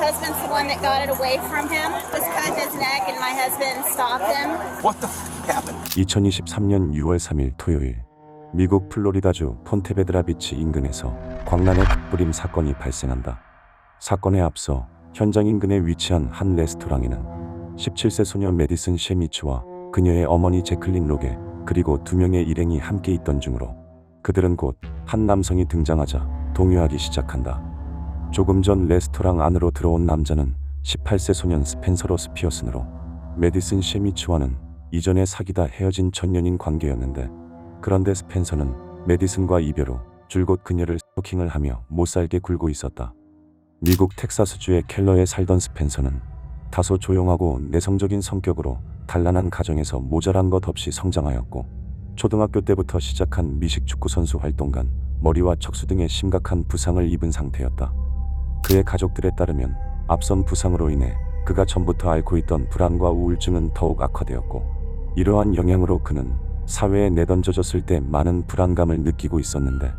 husband's the one that got it away from him. Was cutting his neck and my husband stopped him. What the happened? 2023년 6월 3일 토요일 미국 플로리다주 폰테베드라 비치 인근에서 광란의 불임 사건이 발생한다. 사건에 앞서 현장 인근에 위치한 한 레스토랑에는 17세 소녀 메디슨 셰미츠와 그녀의 어머니 제클린 로게 그리고 2명의 일행이 함께 있던 중으로 그들은 곧 한 남성이 등장하자 동요하기 시작한다. 조금 전 레스토랑 안으로 들어온 남자는 18세 소년 스펜서 로스 피어슨으로 메디슨 셰미츠와는 이전에 사귀다 헤어진 전년인 관계였는데, 그런데 스펜서는 메디슨과 이별 후 줄곧 그녀를 스토킹을 하며 못살게 굴고 있었다. 미국 텍사스주의 켈러에 살던 스펜서는 다소 조용하고 내성적인 성격으로 단란한 가정에서 모자란 것 없이 성장하였고, 초등학교 때부터 시작한 미식 축구 선수 활동간 머리와 척수 등의 심각한 부상을 입은 상태였다. 그의 가족들에 따르면 앞선 부상으로 인해 그가 전부터 앓고 있던 불안과 우울증은 더욱 악화되었고, 이러한 영향으로 그는 사회에 내던져졌을 때 많은 불안감을 느끼고 있었는데,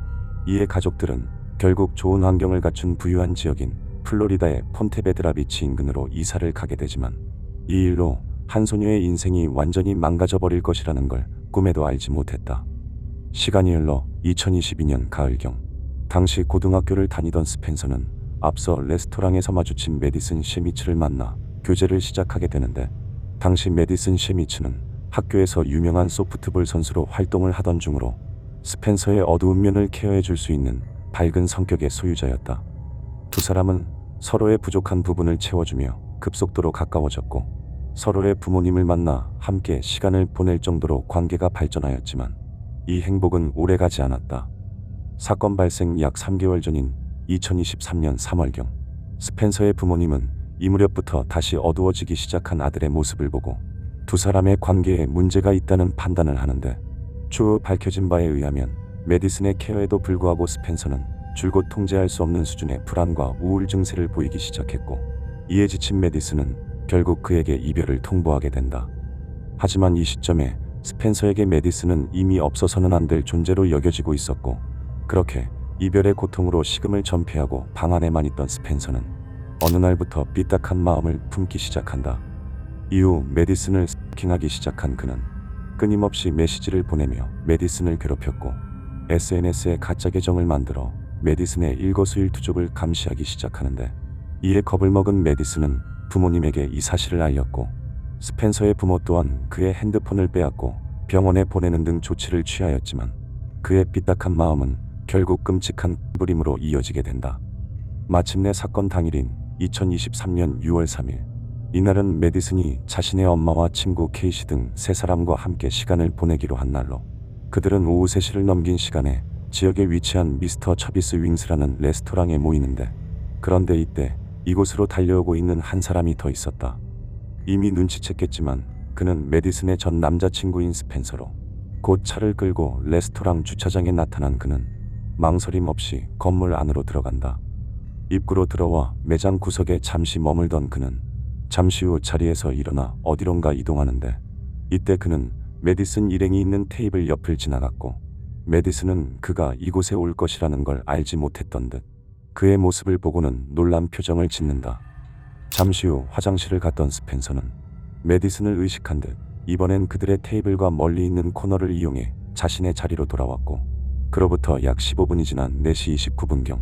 이에 가족들은 결국 좋은 환경을 갖춘 부유한 지역인 플로리다의 폰테베드라 비치 인근으로 이사를 가게 되지만, 이 일로 한 소녀의 인생이 완전히 망가져버릴 것이라는 걸 꿈에도 알지 못했다. 시간이 흘러 2022년 가을경, 당시 고등학교를 다니던 스펜서는 앞서 레스토랑에서 마주친 메디슨 셰미츠를 만나 교제를 시작하게 되는데, 당시 메디슨 셰미츠는 학교에서 유명한 소프트볼 선수로 활동을 하던 중으로 스펜서의 어두운 면을 케어해 줄 수 있는 밝은 성격의 소유자였다. 두 사람은 서로의 부족한 부분을 채워주며 급속도로 가까워졌고, 서로의 부모님을 만나 함께 시간을 보낼 정도로 관계가 발전하였지만 이 행복은 오래가지 않았다. 사건 발생 약 3개월 전인 2023년 3월경, 스펜서의 부모님은 이 무렵부터 다시 어두워지기 시작한 아들의 모습을 보고 두 사람의 관계에 문제가 있다는 판단을 하는데, 추후 밝혀진 바에 의하면 메디슨의 케어에도 불구하고 스펜서는 줄곧 통제할 수 없는 수준의 불안과 우울 증세를 보이기 시작했고, 이에 지친 메디슨은 결국 그에게 이별을 통보하게 된다. 하지만 이 시점에 스펜서에게 메디슨은 이미 없어서는 안 될 존재로 여겨지고 있었고, 그렇게 이별의 고통으로 식음을 전폐하고 방 안에만 있던 스펜서는 어느 날부터 삐딱한 마음을 품기 시작한다. 이후 메디슨을 스토킹하기 시작한 그는 끊임없이 메시지를 보내며 메디슨을 괴롭혔고, SNS에 가짜 계정을 만들어 메디슨의 일거수일투족을 감시하기 시작하는데, 이에 겁을 먹은 메디슨은 부모님에게 이 사실을 알렸고, 스펜서의 부모 또한 그의 핸드폰을 빼앗고 병원에 보내는 등 조치를 취하였지만 그의 삐딱한 마음은 결국 끔찍한 불임으로 이어지게 된다. 마침내 사건 당일인 2023년 6월 3일, 이날은 메디슨이 자신의 엄마와 친구 케이시 등 세 사람과 함께 시간을 보내기로 한 날로, 그들은 오후 3시를 넘긴 시간에 지역에 위치한 미스터 처비스 윙스라는 레스토랑에 모이는데, 그런데 이때 이곳으로 달려오고 있는 한 사람이 더 있었다. 이미 눈치챘겠지만 그는 메디슨의 전 남자친구인 스펜서로, 곧 차를 끌고 레스토랑 주차장에 나타난 그는 망설임 없이 건물 안으로 들어간다. 입구로 들어와 매장 구석에 잠시 머물던 그는 잠시 후 자리에서 일어나 어디론가 이동하는데, 이때 그는 메디슨 일행이 있는 테이블 옆을 지나갔고, 메디슨은 그가 이곳에 올 것이라는 걸 알지 못했던 듯 그의 모습을 보고는 놀란 표정을 짓는다. 잠시 후 화장실을 갔던 스펜서는 메디슨을 의식한 듯 이번엔 그들의 테이블과 멀리 있는 코너를 이용해 자신의 자리로 돌아왔고, 그로부터 약 15분이 지난 4시 29분경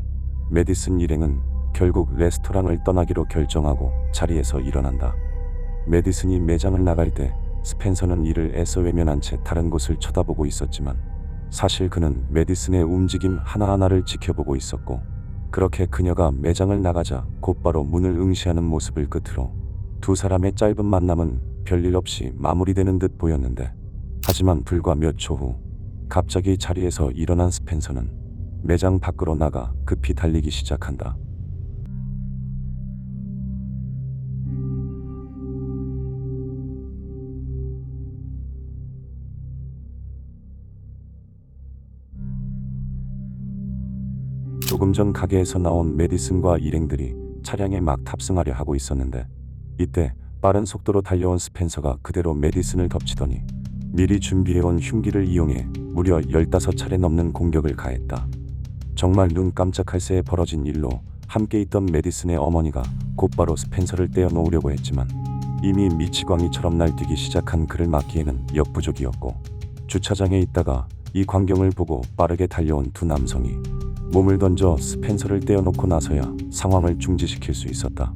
메디슨 일행은 결국 레스토랑을 떠나기로 결정하고 자리에서 일어난다. 메디슨이 매장을 나갈 때 스펜서는 이를 애써 외면한 채 다른 곳을 쳐다보고 있었지만, 사실 그는 메디슨의 움직임 하나하나를 지켜보고 있었고, 그렇게 그녀가 매장을 나가자 곧바로 문을 응시하는 모습을 끝으로 두 사람의 짧은 만남은 별일 없이 마무리되는 듯 보였는데, 하지만 불과 몇 초 후 갑자기 자리에서 일어난 스펜서는 매장 밖으로 나가 급히 달리기 시작한다. 조금 전 가게에서 나온 메디슨과 일행들이 차량에 막 탑승하려 하고 있었는데, 이때 빠른 속도로 달려온 스펜서가 그대로 메디슨을 덮치더니 미리 준비해온 흉기를 이용해 무려 15차례 넘는 공격을 가했다. 정말 눈 깜짝할 새에 벌어진 일로 함께 있던 메디슨의 어머니가 곧바로 스펜서를 떼어놓으려고 했지만 이미 미치광이처럼 날뛰기 시작한 그를 막기에는 역부족이었고, 주차장에 있다가 이 광경을 보고 빠르게 달려온 두 남성이 몸을 던져 스펜서를 떼어놓고 나서야 상황을 중지시킬 수 있었다.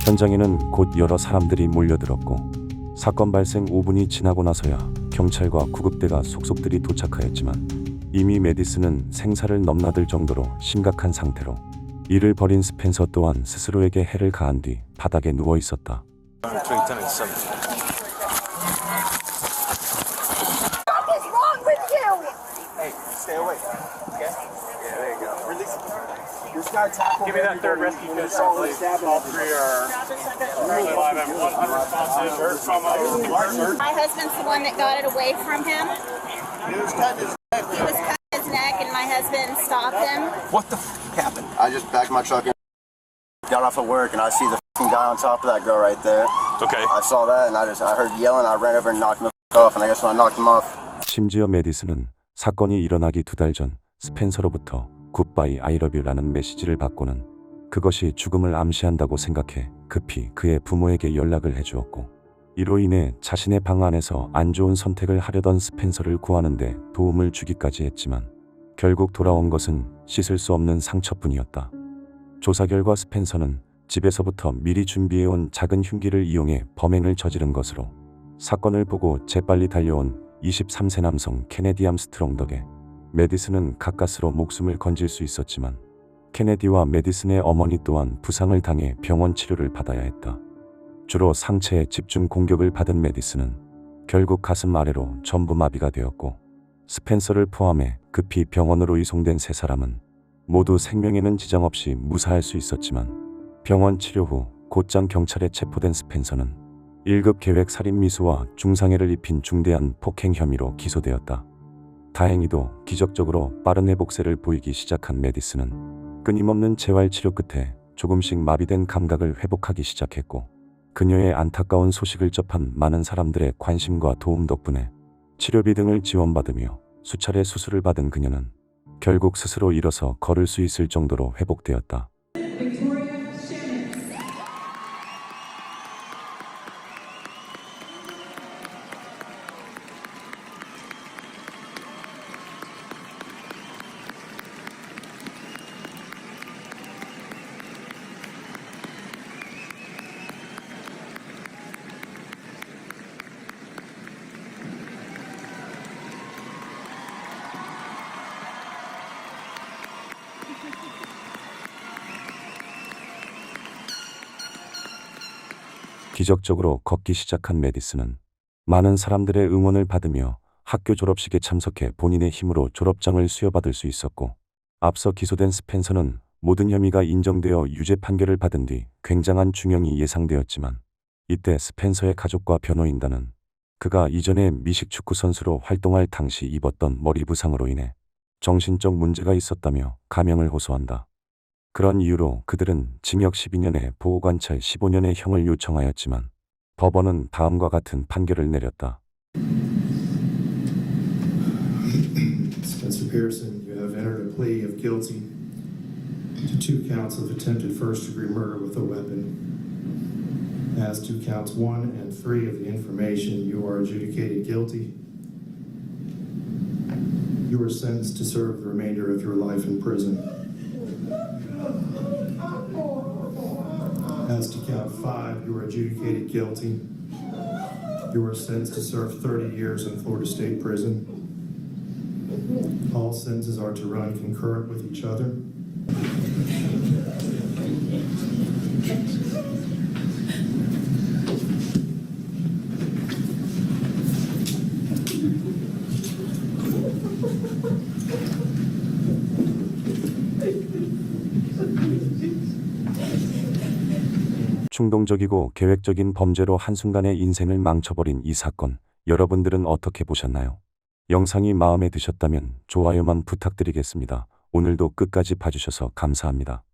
현장에는 곧 여러 사람들이 몰려들었고, 사건 발생 5분이 지나고 나서야 경찰과 구급대가 속속들이 도착하였지만 이미 메디슨은 생사를 넘나들 정도로 심각한 상태로 이를 버린 스펜서 또한 스스로에게 해를 가한 뒤 바닥에 누워 있었다. What is wrong with you? Hey, stay away. Okay? Yeah, there you go. Release. This guy tackled. Give me that third rescue kit, please. All three are alive and 100 responsive. Hurt trauma. My husband's the one that got it away from him. He was cutting his neck. He was cutting his neck, and my husband stopped him. What the happened? I just backed my truck in, got off of work, and I see the guy on top of that girl right there. Okay. I saw that, and I heard yelling. I ran over and knocked him off, and I guess when I knocked him off. 심지어 메디슨은 사건이 일어나기 2달 전 스펜서로부터 굿바이 아이러뷰라는 메시지를 받고는 그것이 죽음을 암시한다고 생각해 급히 그의 부모에게 연락을 해주었고, 이로 인해 자신의 방 안에서 안 좋은 선택을 하려던 스펜서를 구하는데 도움을 주기까지 했지만 결국 돌아온 것은 씻을 수 없는 상처뿐이었다. 조사 결과 스펜서는 집에서부터 미리 준비해온 작은 흉기를 이용해 범행을 저지른 것으로, 사건을 보고 재빨리 달려온 23세 남성 케네디 암스트롱 덕에 메디슨은 가까스로 목숨을 건질 수 있었지만 케네디와 메디슨의 어머니 또한 부상을 당해 병원 치료를 받아야 했다. 주로 상체에 집중 공격을 받은 메디슨은 결국 가슴 아래로 전부 마비가 되었고, 스펜서를 포함해 급히 병원으로 이송된 세 사람은 모두 생명에는 지장 없이 무사할 수 있었지만 병원 치료 후 곧장 경찰에 체포된 스펜서는 1급 계획 살인 미수와 중상해를 입힌 중대한 폭행 혐의로 기소되었다. 다행히도 기적적으로 빠른 회복세를 보이기 시작한 메디슨은 끊임없는 재활 치료 끝에 조금씩 마비된 감각을 회복하기 시작했고, 그녀의 안타까운 소식을 접한 많은 사람들의 관심과 도움 덕분에 치료비 등을 지원받으며 수차례 수술을 받은 그녀는 결국 스스로 일어서 걸을 수 있을 정도로 회복되었다. 기적적으로 걷기 시작한 메디슨은 많은 사람들의 응원을 받으며 학교 졸업식에 참석해 본인의 힘으로 졸업장을 수여받을 수 있었고, 앞서 기소된 스펜서는 모든 혐의가 인정되어 유죄 판결을 받은 뒤 굉장한 중형이 예상되었지만, 이때 스펜서의 가족과 변호인단은 그가 이전에 미식 축구 선수로 활동할 당시 입었던 머리 부상으로 인해 정신적 문제가 있었다며 감형을 호소한다. 그런 이유로 그들은 징역 12년에 보호관찰 15년의 형을 요청하였지만 법원은 다음과 같은 판결을 내렸다. Spencer Pearson, you have entered a plea of guilty to 2 counts of attempted first-degree murder with a weapon. As to counts 1 and 3 of the information, you are adjudicated guilty. You are sentenced to serve the remainder of your life in prison. As to count 5, you are adjudicated guilty. You are sentenced to serve 30 years in Florida State Prison. All sentences are to run concurrent with each other. 충동적이고 계획적인 범죄로 한순간에 인생을 망쳐버린 이 사건, 여러분들은 어떻게 보셨나요? 영상이 마음에 드셨다면 좋아요만 부탁드리겠습니다. 오늘도 끝까지 봐주셔서 감사합니다.